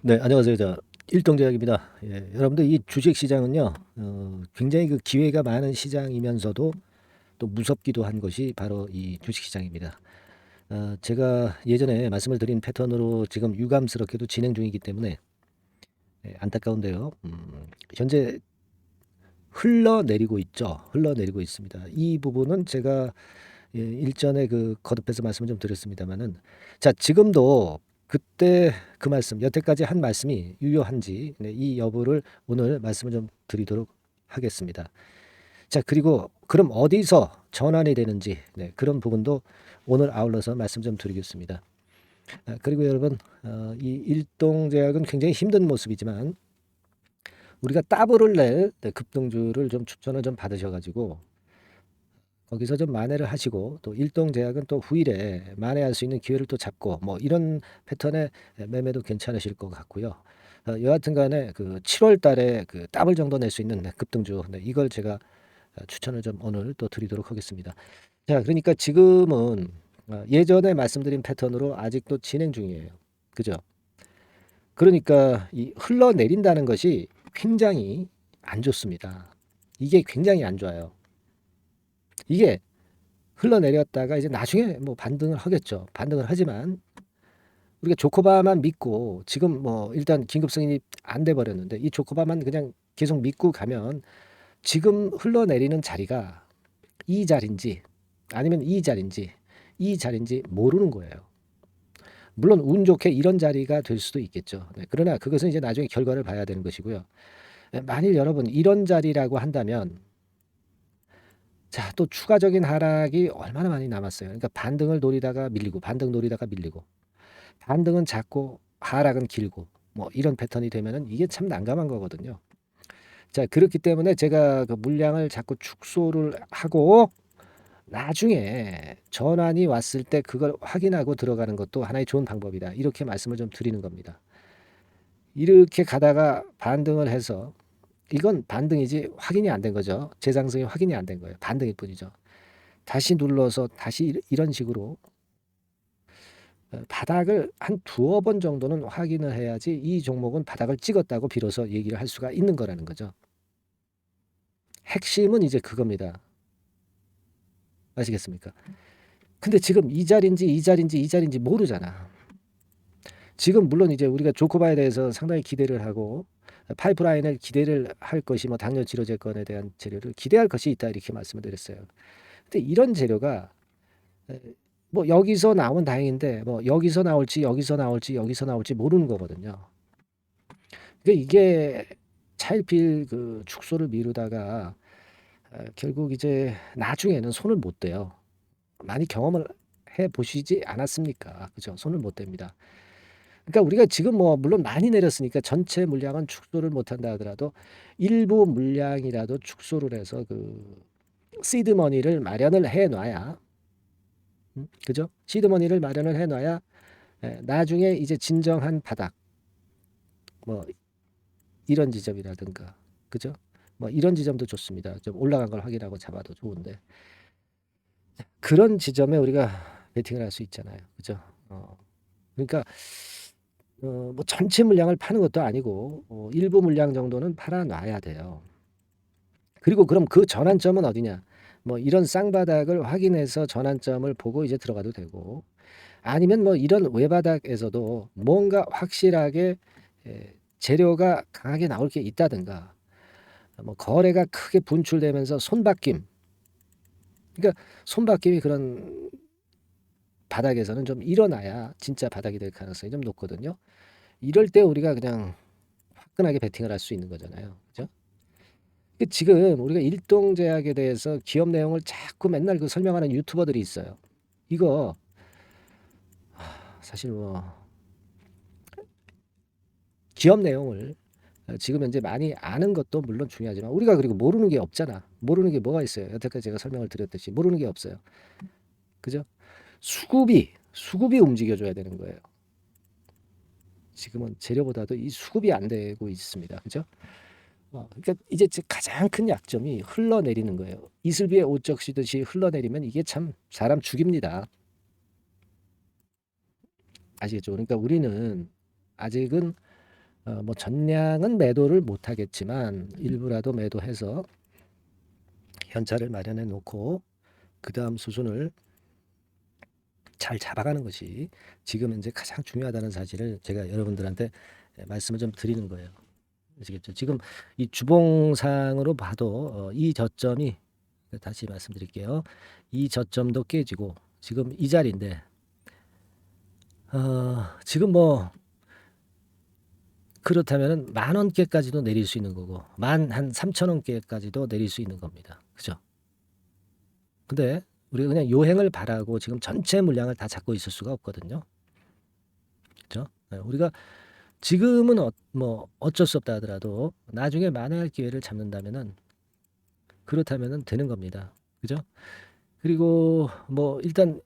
네, 안녕하세요. 일동제약입니다. 예, 여러분들 이 주식 시장은요, 굉장히 그 기회가 많은 시장이면서도 또 무섭기도 한 것이 바로 이 주식 시장입니다. 제가 예전에 말씀을 드린 패턴으로 지금 유감스럽게도 진행 중이기 때문에 안타까운데요. 현재 흘러내리고 있죠. 흘러내리고 있습니다. 이 부분은 제가 일전에 그 거듭해서 말씀을 좀 드렸습니다만은, 자, 지금도 그때 그 말씀, 여태까지 한 말씀이 유효한지, 네, 이 여부를 오늘 말씀을 좀 드리도록 하겠습니다. 자, 그리고 그럼 어디서 전환이 되는지, 네, 그런 부분도 오늘 아울러서 말씀 좀 드리겠습니다. 그리고 여러분, 이 일동제약은 굉장히 힘든 모습이지만 우리가 따블을 낼 급등주를 좀 추천을 좀 받으셔가지고 거기서 좀 만회를 하시고, 또 일동제약은 또 후일에 만회할 수 있는 기회를 또 잡고, 뭐 이런 패턴의 매매도 괜찮으실 것 같고요. 여하튼 간에 그 7월 달에 그 더블 정도 낼 수 있는 급등주, 네, 이걸 제가 추천을 좀 오늘 또 드리도록 하겠습니다. 자, 그러니까 지금은 예전에 말씀드린 패턴으로 아직도 진행 중이에요. 그죠? 그러니까 이 흘러내린다는 것이 굉장히 안 좋습니다. 이게 굉장히 안 좋아요. 이게 흘러내렸다가 이제 나중에 뭐 반등을 하겠죠. 반등을 하지만 우리가 조코바만 믿고 지금 뭐 일단 긴급 승인이 안 돼 버렸는데 이 조코바만 그냥 계속 믿고 가면 지금 흘러내리는 자리가 이 자리인지 아니면 이 자리인지 모르는 거예요. 물론 운 좋게 이런 자리가 될 수도 있겠죠. 네, 그러나 그것은 이제 나중에 결과를 봐야 되는 것이고요. 만일 여러분 이런 자리라고 한다면, 자, 또 추가적인 하락이 얼마나 많이 남았어요. 그러니까 반등을 노리다가 밀리고 반등 노리다가 밀리고 반등은 작고 하락은 길고 뭐 이런 패턴이 되면은 이게 참 난감한 거거든요. 자, 그렇기 때문에 제가 그 물량을 자꾸 축소를 하고 나중에 전환이 왔을 때 그걸 확인하고 들어가는 것도 하나의 좋은 방법이다. 이렇게 말씀을 좀 드리는 겁니다. 이렇게 가다가 반등을 해서 이건 반등이지 확인이 안 된 거죠. 재상승이 확인이 안 된 거예요. 반등일 뿐이죠. 다시 눌러서 다시 이런 식으로 바닥을 한 두어 번 정도는 확인을 해야지 이 종목은 바닥을 찍었다고 비로소 얘기를 할 수가 있는 거라는 거죠. 핵심은 이제 그겁니다. 아시겠습니까? 근데 지금 이 자리인지 이 자리인지 이 자리인지 모르잖아. 지금 물론 이제 우리가 조코바에 대해서 상당히 기대를 하고 파이프라인을 기대를 할 것이 뭐 당뇨 치료제건에 대한 재료를 기대할 것이 있다 이렇게 말씀을 드렸어요. 근데 이런 재료가 뭐 여기서 나오면 다행인데 뭐 여기서 나올지 여기서 나올지 여기서 나올지 모르는 거거든요. 그러니까 이게 차일피일 그 축소를 미루다가 결국 이제 나중에는 손을 못 대요. 많이 경험을 해 보시지 않았습니까? 그죠? 손을 못 댑니다. 그러니까 우리가 지금 뭐 물론 많이 내렸으니까 전체 물량은 축소를 못 한다 하더라도 일부 물량이라도 축소를 해서 그 시드 머니를 마련을 해 놔야 그죠? 시드 머니를 마련을 해 놔야 나중에 이제 진정한 바닥 뭐 이런 지점이라든가 그죠? 뭐 이런 지점도 좋습니다. 좀 올라간 걸 확인하고 잡아도 좋은데 그런 지점에 우리가 베팅을 할 수 있잖아요. 그죠? 그러니까 뭐 전체 물량을 파는 것도 아니고 일부 물량 정도는 팔아 놔야 돼요. 그리고 그럼 그 전환점은 어디냐? 뭐 이런 쌍바닥을 확인해서 전환점을 보고 이제 들어가도 되고 아니면 뭐 이런 외바닥에서도 뭔가 확실하게 재료가 강하게 나올 게 있다든가 뭐 거래가 크게 분출되면서 손바뀜 그러니까 손바뀜이 그런 바닥에서는 좀 일어나야 진짜 바닥이 될 가능성이 좀 높거든요. 이럴 때 우리가 그냥 화끈하게 베팅을 할 수 있는 거잖아요. 그죠? 지금 우리가 일동제약에 대해서 기업 내용을 자꾸 맨날 그 설명하는 유튜버들이 있어요. 이거 사실 뭐 기업 내용을 지금 현재 많이 아는 것도 물론 중요하지만 우리가 그리고 모르는 게 없잖아. 모르는 게 뭐가 있어요? 여태까지 제가 설명을 드렸듯이 모르는 게 없어요. 그죠? 수급이 움직여줘야 되는 거예요. 지금은 재료보다도 이 수급이 안 되고 있습니다. 그죠? 그러니까 이제 가장 큰 약점이 흘러내리는 거예요. 이슬비에 옷 적시듯이 흘러내리면 이게 참 사람 죽입니다. 아시겠죠? 그러니까 우리는 아직은 뭐 전량은 매도를 못 하겠지만 일부라도 매도해서 현찰을 마련해 놓고 그 다음 수순을 잘 잡아가는 것이 지금 이제 가장 중요하다는 사실을 제가 여러분들한테 말씀을 좀 드리는 거예요. 아시겠죠? 지금 이 주봉상으로 봐도 이 저점이, 다시 말씀드릴게요. 이 저점도 깨지고 지금 이 자리인데 지금 뭐 그렇다면은 10,000원께까지도 내릴 수 있는 거고 한 3,000원께까지도 내릴 수 있는 겁니다. 그죠? 근데 우리가 그냥 요행을 바라고 지금 전체 물량을 다 잡고 있을 수가 없거든요. 그죠? 우리가 지금은 뭐 어쩔 수 없다 하더라도 나중에 만회할 기회를 잡는다면은 그렇다면은 되는 겁니다. 그죠? 그리고 뭐 일단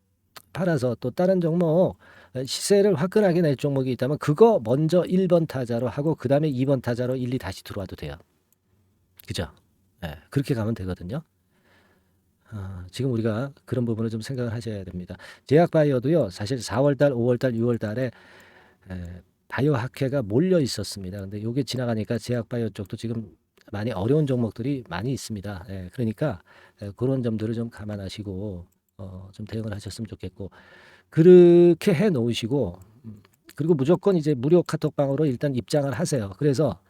팔아서 또 다른 종목 시세를 화끈하게 낼 종목이 있다면 그거 먼저 1번 타자로 하고 그 다음에 2번 타자로 1, 2 다시 들어와도 돼요. 그죠? 그렇게 가면 되거든요. 지금 우리가 그런 부분을 좀 생각을 하셔야 됩니다. 제약바이오도요, 사실 4월달, 5월달, 6월달에 바이오 학회가 몰려 있었습니다. 근데 요게 지나가니까 제약바이오 쪽도 지금 많이 어려운 종목들이 많이 있습니다. 그러니까 그런 점들을 좀 감안하시고 좀 대응을 하셨으면 좋겠고, 그렇게 해 놓으시고 그리고 무조건 이제 무료 카톡방으로 일단 입장을 하세요. 그래서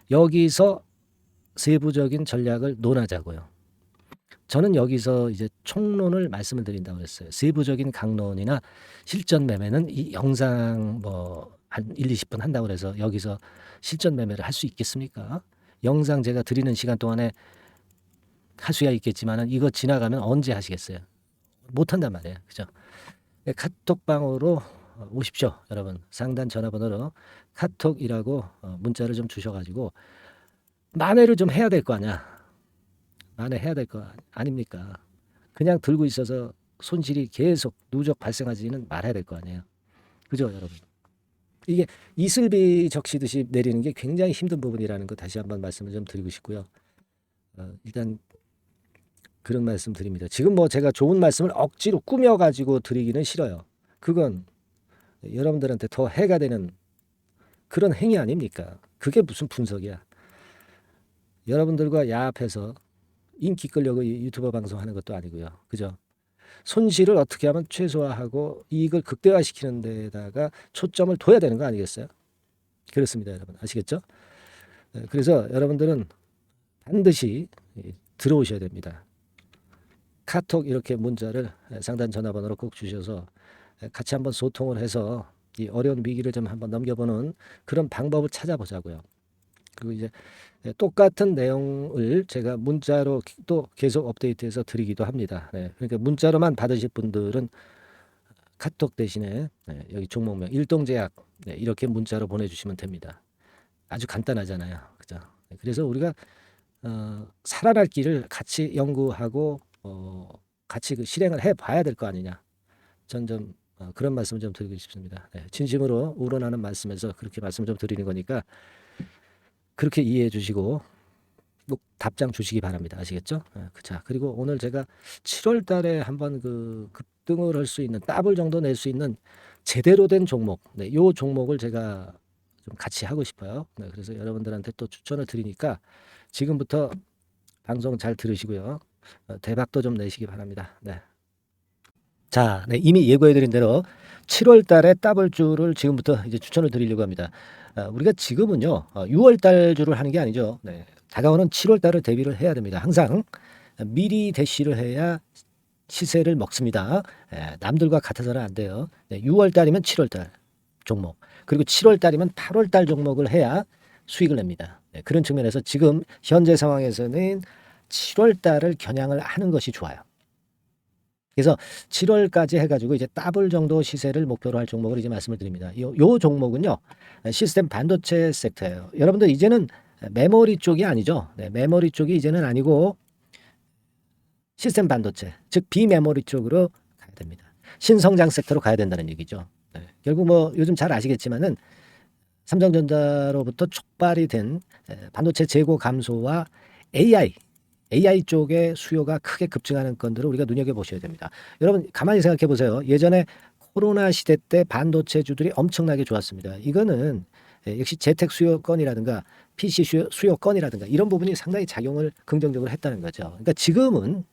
여기서 세부적인 전략을 논하자고요. 저는 여기서 이제 총론을 말씀을 드린다고 했어요. 세부적인 강론이나 실전 매매는 이 영상 뭐 한 1, 20분 한다고 해서 여기서 실전 매매를 할 수 있겠습니까? 영상 제가 드리는 시간 동안에 할 수야 있겠지만은 이거 지나가면 언제 하시겠어요? 못 한단 말이에요. 그죠? 카톡방으로 오십시오, 여러분. 상단 전화번호로 카톡이라고 문자를 좀 주셔가지고 만회를 좀 해야 될 거 아니야. 만회해야 될 거 아닙니까? 그냥 들고 있어서 손실이 계속 누적 발생하지는 말아야 될 거 아니에요. 그죠, 여러분? 이게 이슬비 적시듯이 내리는 게 굉장히 힘든 부분이라는 거 다시 한번 말씀을 좀 드리고 싶고요. 일단 그런 말씀 드립니다. 지금 뭐 제가 좋은 말씀을 억지로 꾸며가지고 드리기는 싫어요. 그건 여러분들한테 더 해가 되는 그런 행위 아닙니까? 그게 무슨 분석이야. 여러분들과 야합해서 인기 끌려고 유튜버 방송하는 것도 아니고요. 그죠? 손실을 어떻게 하면 최소화하고 이익을 극대화시키는 데다가 초점을 둬야 되는 거 아니겠어요? 그렇습니다, 여러분. 아시겠죠? 그래서 여러분들은 반드시 들어오셔야 됩니다. 카톡 이렇게 문자를 상단 전화번호로 꼭 주셔서 같이 한번 소통을 해서 이 어려운 위기를 좀 한번 넘겨보는 그런 방법을 찾아보자고요. 그리고 이제 똑같은 내용을 제가 문자로 또 계속 업데이트해서 드리기도 합니다. 그러니까 문자로만 받으실 분들은 카톡 대신에 여기 종목명 일동제약 이렇게 문자로 보내주시면 됩니다. 아주 간단하잖아요. 그죠? 그래서 우리가 살아날 길을 같이 연구하고 같이 그 실행을 해봐야 될 거 아니냐. 전 좀 그런 말씀을 좀 드리고 싶습니다. 진심으로 우러나는 말씀에서 그렇게 말씀을 좀 드리는 거니까 그렇게 이해해 주시고 꼭 답장 주시기 바랍니다. 아시겠죠? 자, 그리고 오늘 제가 7월 달에 한번 그 급등을 할 수 있는 더블 정도 낼 수 있는 제대로 된 종목, 요 종목을 제가 좀 같이 하고 싶어요. 그래서 여러분들한테 또 추천을 드리니까 지금부터 방송 잘 들으시고요. 대박도 좀 내시기 바랍니다. 자, 이미 예고해드린 대로 7월 달에 더블주를 지금부터 이제 추천을 드리려고 합니다. 우리가 지금은요, 6월 달 주를 하는 게 아니죠. 다가오는 7월 달을 대비를 해야 됩니다. 항상 미리 대시를 해야 시세를 먹습니다. 남들과 같아서는 안 돼요. 6월 달이면 7월 달 종목, 그리고 7월 달이면 8월 달 종목을 해야 수익을 냅니다. 그런 측면에서 지금 현재 상황에서는 7월 달을 겨냥을 하는 것이 좋아요. 그래서 7월까지 해가지고 이제 더블 정도 시세를 목표로 할 종목을 이제 말씀을 드립니다. 요 종목은요, 시스템 반도체 섹터예요. 여러분들 이제는 메모리 쪽이 아니죠. 메모리 쪽이 이제는 아니고 시스템 반도체, 즉 비메모리 쪽으로 가야 됩니다. 신성장 섹터로 가야 된다는 얘기죠. 결국 뭐 요즘 잘 아시겠지만은 삼성전자로부터 촉발이 된 반도체 재고 감소와 AI 쪽의 수요가 크게 급증하는 건들을 우리가 눈여겨보셔야 됩니다. 여러분 가만히 생각해 보세요. 예전에 코로나 시대 때 반도체주들이 엄청나게 좋았습니다. 이거는 역시 재택 수요건이라든가 PC 수요건이라든가 이런 부분이 상당히 작용을 긍정적으로 했다는 거죠. 그러니까 지금은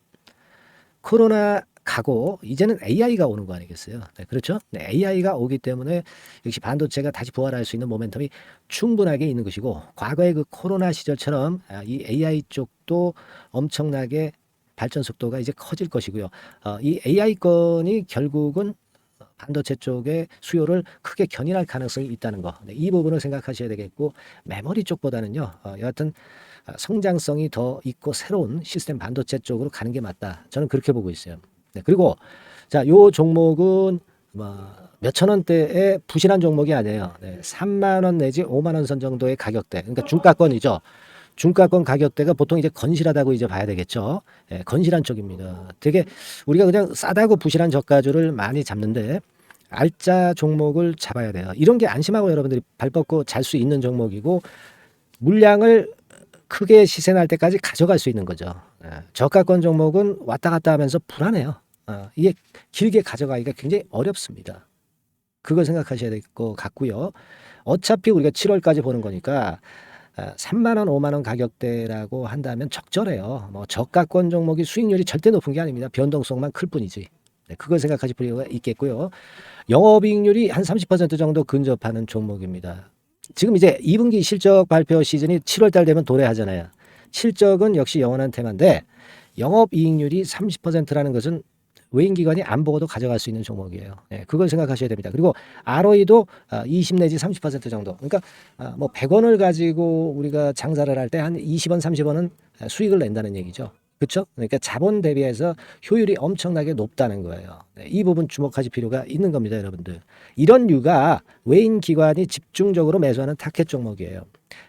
코로나 가고 이제는 AI가 오는 거 아니겠어요? 네, 그렇죠? 네, AI가 오기 때문에 역시 반도체가 다시 부활할 수 있는 모멘텀이 충분하게 있는 것이고, 과거의 그 코로나 시절처럼 이 AI 쪽도 엄청나게 발전 속도가 이제 커질 것이고요. 이 AI 건이 결국은 반도체 쪽의 수요를 크게 견인할 가능성이 있다는 거. 네, 이 부분을 생각하셔야 되겠고, 메모리 쪽보다는요, 여하튼 성장성이 더 있고 새로운 시스템 반도체 쪽으로 가는 게 맞다. 저는 그렇게 보고 있어요. 네, 그리고 자, 요 종목은 몇천 원대의 부실한 종목이 아니에요. 네, 3만 원 내지 5만 원 선 정도의 가격대. 그러니까 중가권이죠. 중가권 가격대가 보통 이제 건실하다고 이제 봐야 되겠죠. 예, 건실한 쪽입니다. 되게 우리가 그냥 싸다고 부실한 저가주를 많이 잡는데 알짜 종목을 잡아야 돼요. 이런 게 안심하고 여러분들이 발 뻗고 잘 수 있는 종목이고, 물량을 크게 시세 날 때까지 가져갈 수 있는 거죠. 예, 저가권 종목은 왔다 갔다 하면서 불안해요. 이게 길게 가져가기가 굉장히 어렵습니다. 그걸 생각하셔야 될 것 같고요. 어차피 우리가 7월까지 보는 거니까 3만 원, 5만 원 가격대라고 한다면 적절해요. 뭐 저가권 종목이 수익률이 절대 높은 게 아닙니다. 변동성만 클 뿐이지. 네, 그걸 생각하실 필요가 있겠고요. 영업이익률이 한 30% 정도 근접하는 종목입니다. 지금 이제 2분기 실적 발표 시즌이 7월 달 되면 도래하잖아요. 실적은 역시 영원한 테마인데 영업이익률이 30%라는 것은 외인기관이 안 보고도 가져갈 수 있는 종목이에요. 네, 그걸 생각하셔야 됩니다. 그리고 ROE도 20 내지 30% 정도. 그러니까 뭐 100원을 가지고 우리가 장사를 할 때 한 20원, 30원은 수익을 낸다는 얘기죠. 그렇죠? 그러니까 자본 대비해서 효율이 엄청나게 높다는 거예요. 네, 이 부분 주목하실 필요가 있는 겁니다, 여러분들. 이런 류가 외인 기관이 집중적으로 매수하는 타켓 종목이에요.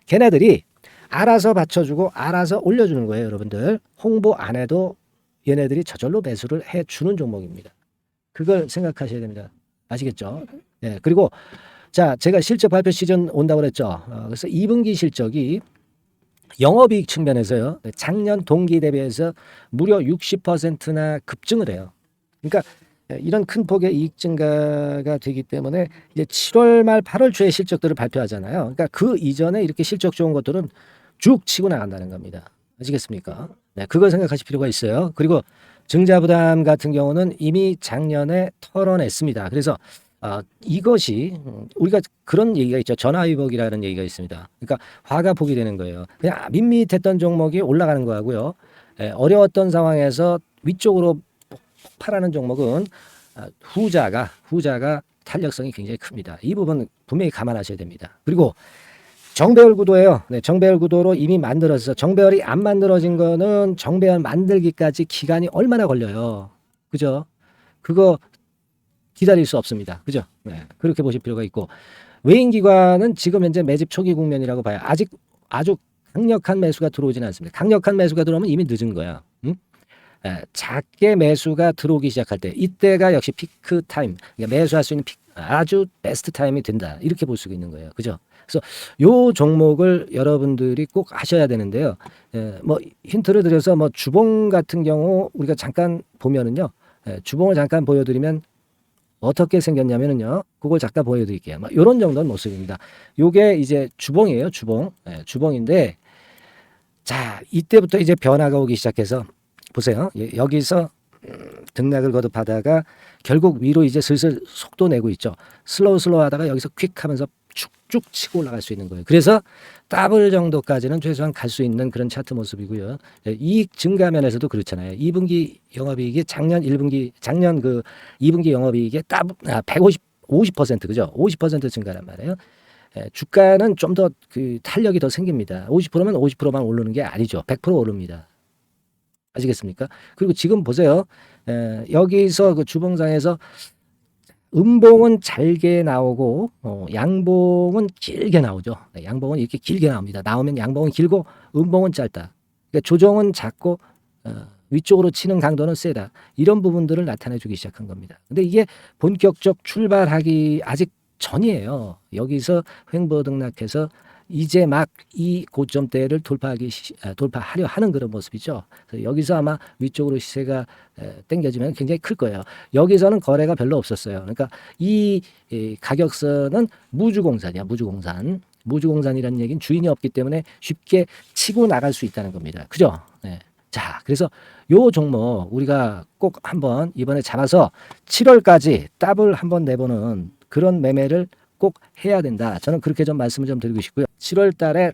걔네들이 알아서 받쳐주고 알아서 올려주는 거예요, 여러분들. 홍보 안 해도 얘네들이 저절로 매수를 해주는 종목입니다. 그걸 생각하셔야 됩니다. 아시겠죠? 네, 그리고 자, 제가 실적 발표 시즌 온다고 그랬죠. 그래서 2분기 실적이 영업이익 측면에서요, 작년 동기 대비해서 무려 60%나 급증을 해요. 그러니까 이런 큰 폭의 이익 증가가 되기 때문에 이제 7월 말 8월 초에 실적들을 발표하잖아요. 그러니까 그 이전에 이렇게 실적 좋은 것들은 쭉 치고 나간다는 겁니다. 아시겠습니까? 네, 그걸 생각하실 필요가 있어요. 그리고 증자부담 같은 경우는 이미 작년에 털어냈습니다. 그래서 이것이 우리가 그런 얘기가 있죠. 전화위복이라는 얘기가 있습니다. 그러니까 화가 복이 되는 거예요. 그냥 밋밋했던 종목이 올라가는 거하고요. 어려웠던 상황에서 위쪽으로 폭발하는 종목은 후자가 탄력성이 굉장히 큽니다. 이 부분 분명히 감안하셔야 됩니다. 그리고 정배열 구도예요. 네, 정배열 구도로 이미 만들어서 정배열이 안 만들어진 거는 정배열 만들기까지 기간이 얼마나 걸려요. 그죠? 그거 기다릴 수 없습니다. 그죠? 네, 그렇게 보실 필요가 있고, 외인기관은 지금 현재 매집 초기 국면이라고 봐요. 아직 아주 강력한 매수가 들어오지는 않습니다. 강력한 매수가 들어오면 이미 늦은 거야. 응? 작게 매수가 들어오기 시작할 때, 이때가 역시 피크 타임, 그러니까 매수할 수 있는 아주 베스트 타임이 된다. 이렇게 볼 수 있는 거예요. 그죠? 그래서 요 종목을 여러분들이 꼭 하셔야 되는데요. 뭐 힌트를 드려서 뭐 주봉 같은 경우 우리가 잠깐 보면은요, 주봉을 잠깐 보여드리면 어떻게 생겼냐면은요, 그걸 잠깐 보여드릴게요. 뭐 이런 정도는 모습입니다. 요게 이제 주봉이에요, 주봉. 주봉인데, 자, 이때부터 이제 변화가 오기 시작해서 보세요. 여기서 등락을 거듭하다가 결국 위로 이제 슬슬 속도 내고 있죠. 슬로우 하다가 여기서 퀵 하면서 쭉쭉 치고 올라갈 수 있는 거예요. 그래서 더블 정도까지는 최소한 갈 수 있는 그런 차트 모습이고요. 이익 증가 면에서도 그렇잖아요. 2분기 영업이익이 작년 그 2분기 영업이익의 50% 그죠? 50% 증가란 말이에요. 주가는 좀 더 그 탄력이 더 생깁니다. 50%면 50%만 오르는 게 아니죠. 100% 오릅니다. 아시겠습니까? 그리고 지금 보세요. 여기서 그 주봉상에서 음봉은 잘게 나오고 양봉은 길게 나오죠. 양봉은 이렇게 길게 나옵니다. 나오면 양봉은 길고 음봉은 짧다. 그러니까 조정은 작고 위쪽으로 치는 강도는 세다. 이런 부분들을 나타내주기 시작한 겁니다. 근데 이게 본격적 출발하기 아직 전이에요. 여기서 횡보 등락해서 이제 막 이 고점대를 돌파하려 하는 그런 모습이죠. 그래서 여기서 아마 위쪽으로 시세가 당겨지면 굉장히 클 거예요. 여기서는 거래가 별로 없었어요. 그러니까 이 가격선은 무주공산이야. 무주공산이라는 얘기는 주인이 없기 때문에 쉽게 치고 나갈 수 있다는 겁니다. 그죠? 네. 자, 그래서 요 종목 우리가 꼭 한번 이번에 잡아서 7월까지 더블 한번 내보는 그런 매매를 꼭 해야 된다. 저는 그렇게 좀 말씀을 좀 드리고 싶고요. 7월 달에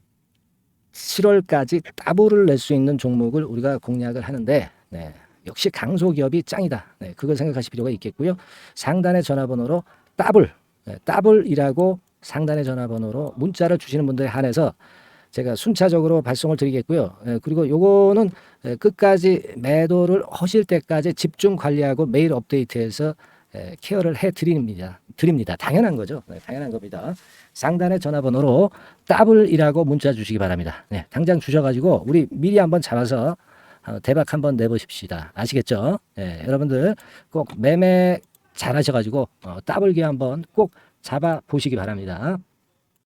7월까지 더블을 낼 수 있는 종목을 우리가 공략을 하는데, 네, 역시 강소기업이 짱이다. 네, 그걸 생각하실 필요가 있겠고요. 상단의 전화번호로 더블, 네, 더블이라고 상단의 전화번호로 문자를 주시는 분들에 한해서 제가 순차적으로 발송을 드리겠고요. 그리고 요거는 끝까지 매도를 하실 때까지 집중 관리하고 매일 업데이트해서 케어를 해 드립니다. 당연한 거죠. 네, 당연한 겁니다. 상단의 전화번호로 더블이라고 문자 주시기 바랍니다. 네, 당장 주셔가지고 우리 미리 한번 잡아서 대박 한번 내보십시다. 아시겠죠? 네, 여러분들 꼭 매매 잘하셔가지고 더블기 한번 꼭 잡아 보시기 바랍니다.